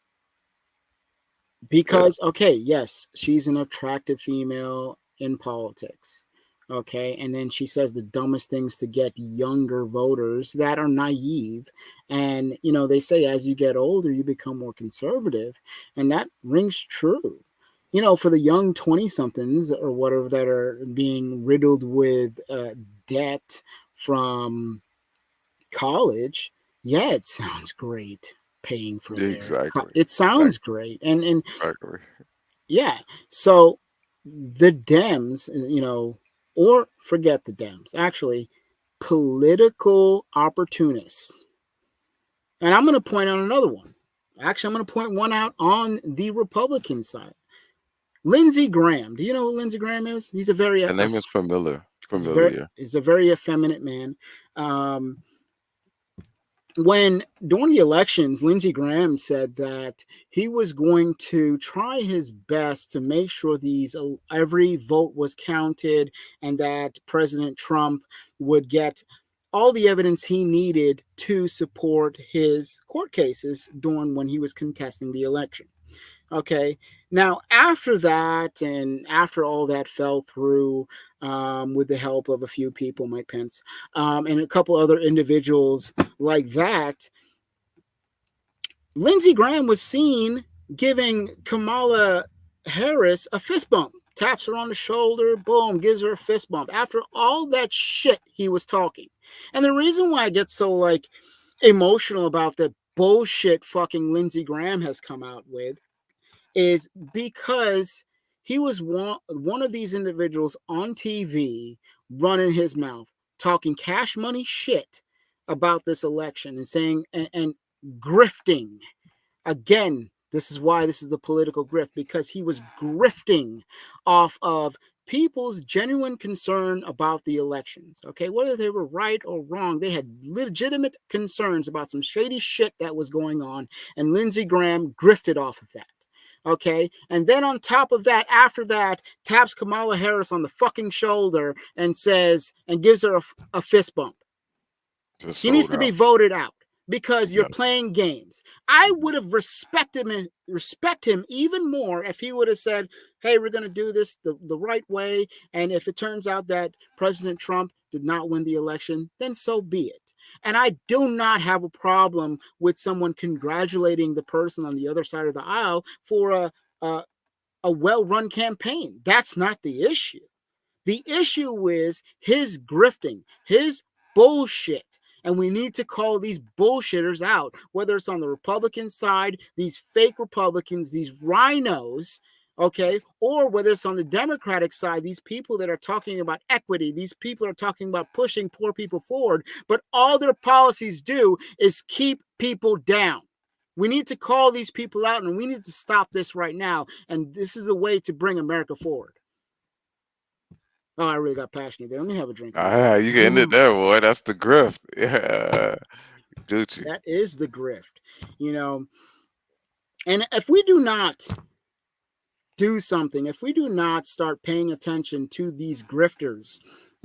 Yeah. because, okay, yes, she's an attractive female in politics. Okay. And then she says the dumbest things to get younger voters that are naive. And, they say as you get older, you become more conservative. And that rings true. For the young 20 somethings or whatever that are being riddled with debt from college, yeah, it sounds great paying for Exactly. it Exactly. sounds great. And Exactly. yeah, so the Dems, or forget the Dems, actually, political opportunists. And I'm going to point out another one. Actually, I'm going to point one out on the Republican side. Lindsey Graham. Do you know who Lindsey Graham is? He's a very The name is familiar. very Familiar. he's a very effeminate man. Um, when during the elections, Lindsey Graham said that he was going to try his best to make sure every vote was counted and that President Trump would get all the evidence he needed to support his court cases during when he was contesting the election. Okay. Now, after that, and after all that fell through, with the help of a few people, Mike Pence, and a couple other individuals like that, Lindsey Graham was seen giving Kamala Harris a fist bump, taps her on the shoulder, boom, gives her a fist bump after all that shit he was talking. And the reason why I get so emotional about the bullshit fucking Lindsey Graham has come out with is because he was one of these individuals on TV running his mouth, talking cash money shit about this election and saying and grifting. Again, this is why this is the political grift, because he was grifting off of people's genuine concern about the elections. Okay, whether they were right or wrong, they had legitimate concerns about some shady shit that was going on, and Lindsey Graham grifted off of that. Okay, and then on top of that, after that, taps Kamala Harris on the fucking shoulder and says, and gives her a fist bump. He needs to be voted out because you're playing games. I would have respect him even more if he would have said, hey, we're going to do this the right way. And if it turns out that President Trump did not win the election, then so be it. And I do not have a problem with someone congratulating the person on the other side of the aisle for a well-run campaign. That's not the issue. The issue is his grifting, his bullshit. And we need to call these bullshitters out, whether it's on the Republican side, these fake Republicans, these rhinos, okay, or whether it's on the Democratic side, these people that are talking about equity, these people are talking about pushing poor people forward, but all their policies do is keep people down. We need to call these people out, and we need to stop this right now. And this is a way to bring America forward. Oh, I really got passionate there. Let me have a drink. You can end it there, boy. That's the grift. Yeah. Gucci. That is the grift, you know. And if we do not do something, if we do not start paying attention to these grifters,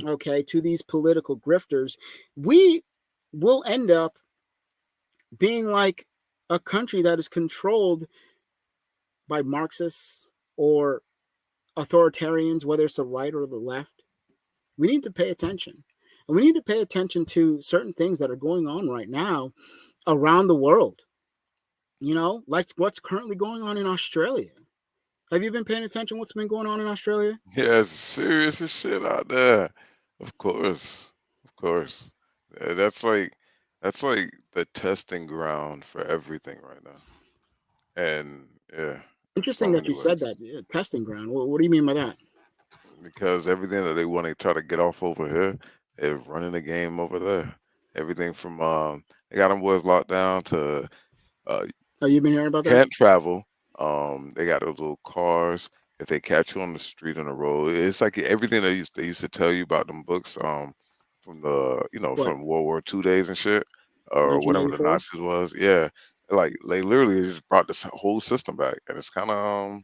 okay, to these political grifters, we will end up being like a country that is controlled by Marxists or authoritarians, whether it's the right or the left. We need to pay attention. And we need to pay attention to certain things that are going on right now around the world. You know, like what's currently going on in Australia. Have you been paying attention to what's been going on in Australia? Yeah, it's serious as shit out there. Of course. Of course. Yeah, that's like the testing ground for everything right now. And yeah. Interesting that you said that. Yeah, testing ground. What do you mean by that? Because everything that they want to try to get off over here, they're running the game over there. Everything from they got them boys locked down to oh, you've been hearing about that? Can't travel. They got those little cars. If they catch you on the street on the road, it's like everything they used to tell you about them books from the from World War II days and shit, or whatever the Nazis was. Yeah, like they literally just brought this whole system back, and it's kind of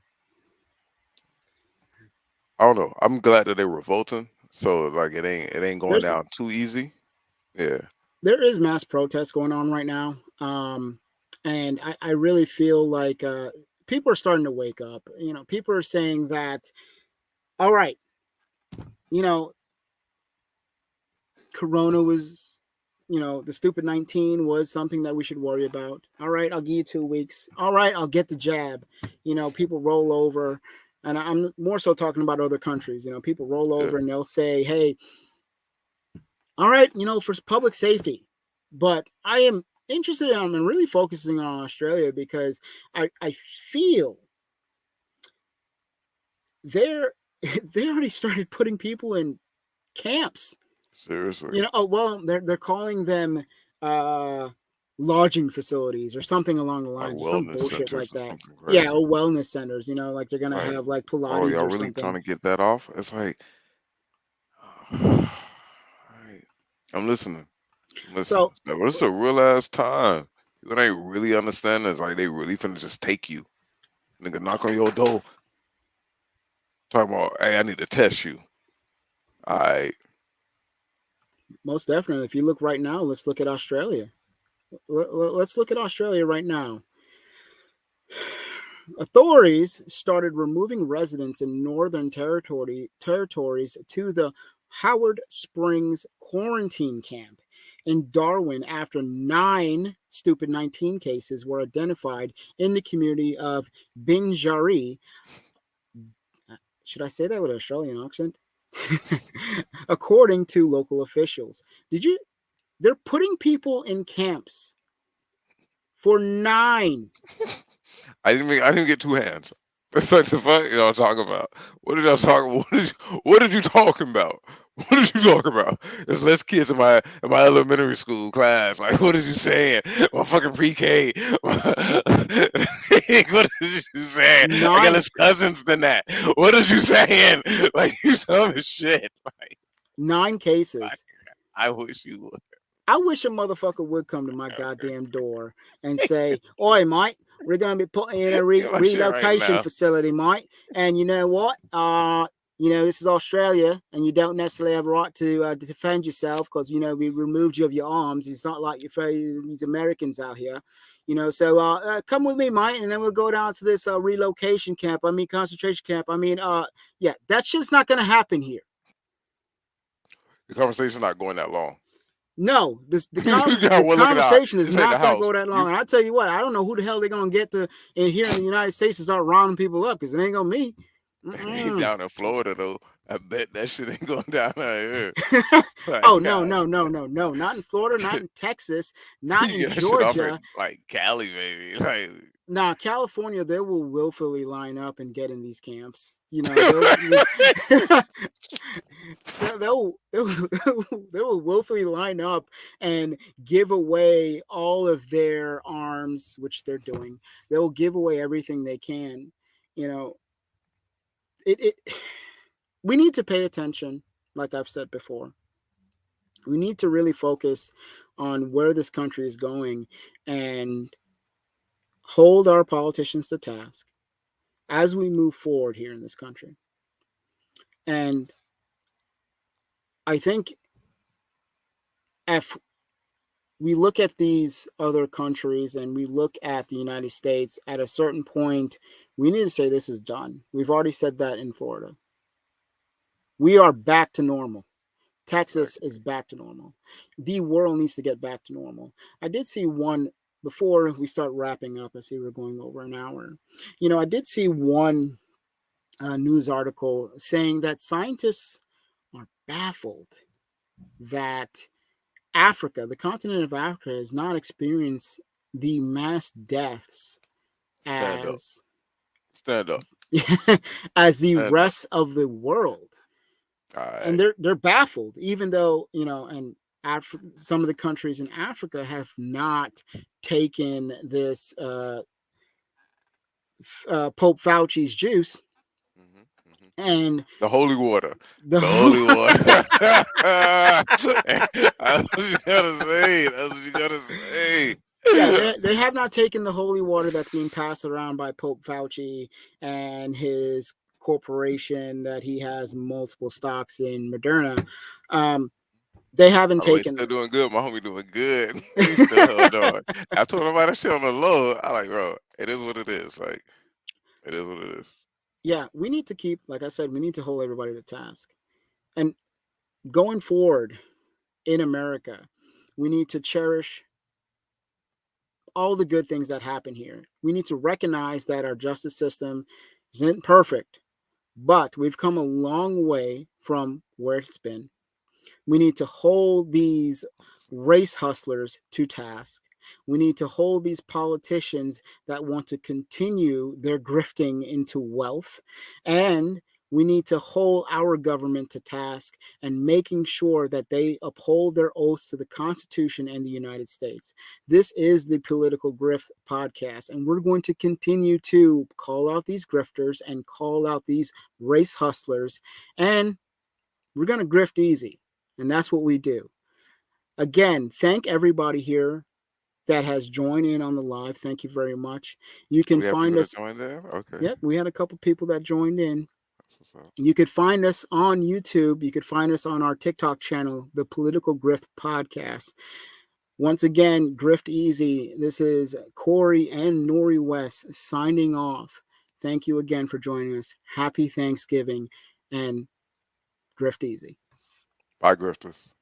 I don't know. I'm glad that they're revolting, so like it ain't going down too easy. Yeah, there is mass protest going on right now, and I really feel like people are starting to wake up. You know, people are saying that, all right, you know, Corona was, you know, the stupid 19 was something that we should worry about. All right, I'll give you 2 weeks. All right, I'll get the jab. You know, people roll over. And I'm more so talking about other countries. You know, people roll over and they'll say, hey, all right, you know, for public safety. But I am interested in, I'm really focusing on Australia because I feel they already started putting people in camps. Seriously. You know, oh, well, they're calling them lodging facilities or something along the lines of some bullshit like that. Yeah, or wellness centers, you know, like they're gonna have like Pilates y'all or really something. Trying to get that off? It's like right. I'm listening. So this is a real ass time. People ain't really understanding. It's like they really finna just take you. Nigga knock on your door. Talking about, hey, I need to test you. All right. Most definitely. If you look right now, let's look at Australia. Let's look at Australia right now. Authorities started removing residents in Northern Territories to the Howard Springs quarantine camp in Darwin after 9 stupid 19 cases were identified in the community of Binjari. Should I say that with an Australian accent? According to local officials. They're putting people in camps for 9. I didn't get 2 hands. That's like the fuck y'all talking about. What did y'all talk about? What did you talking about? What did you talk about? There's less kids in my elementary school class. Like, what is you saying? My fucking pre-K. what is you saying? I got 9 less cousins than that. What is you saying? Like, you tell me shit. Like, 9 cases. I wish you would. I wish a motherfucker would come to my goddamn door and say, "Oi, mate, we're going to be putting in a Get my shit right relocation now. facility, mate. And you know what? This is Australia, and you don't necessarily have a right to defend yourself because we removed you of your arms. It's not like you're these Americans out here, So come with me, mate, and then we'll go down to this relocation camp. Concentration camp. Yeah, that's just not going to happen here. The conversation's not going that long. No, the Well, conversation is this ain't not the going to house. go that long. And I tell you what, I don't know who the hell they're going to get to here in the United States to start rounding people up because it ain't going to be me. Ain't down in Florida though. I bet that shit ain't going down out here. Like, Oh no, not in Florida, not in Texas, not you in get that shit off Georgia. in, like, Cali, baby. Like, Nah, California, they will willfully line up and get in these camps. They'll willfully line up and give away all of their arms, which they're doing. They will give away everything they can. We need to pay attention, like I've said before. We need to really focus on where this country is going and hold our politicians to task as we move forward here in this country. And I think if we look at these other countries and we look at the United States, at a certain point, we need to say this is done. We've already said that in Florida. We are back to normal. Texas is back to normal. The world needs to get back to normal. I did see one, before we start wrapping up, I see we're going over an hour. I did see one news article saying that scientists are baffled that Africa, the continent of Africa, has not experienced the mass deaths as the rest of the world. And they're baffled, even though some of the countries in Africa have not taken this Pope Fauci's juice. And the holy water. The holy water. That's what you gotta say. That's what you gotta say. Yeah, they have not taken the holy water that's being passed around by Pope Fauci and his corporation that he has multiple stocks in, Moderna. They haven't taken. Still doing good. My homie doing good. He's still held on. I told him about that shit on the low. I like, bro, it is what it is. Like, it is what it is. Yeah, we need to keep, like I said, we need to hold everybody to task. And going forward in America, we need to cherish all the good things that happen here. We need to recognize that our justice system isn't perfect, but we've come a long way from where it's been. We need to hold these race hustlers to task. We need to hold these politicians that want to continue their grifting into wealth. And we need to hold our government to task and making sure that they uphold their oaths to the Constitution and the United States. This is the Political Grift podcast, and we're going to continue to call out these grifters and call out these race hustlers, and we're going to grift easy, and that's what we do. Again, thank everybody here that has joined in on the live. Thank you very much. You can find us. Okay. Yep, we had a couple people that joined in. You could find us on YouTube. You could find us on our TikTok channel, the Political Grift Podcast. Once again, Grift Easy. This is Corey and Nori West signing off. Thank you again for joining us. Happy Thanksgiving and Grift Easy. Bye, grifters.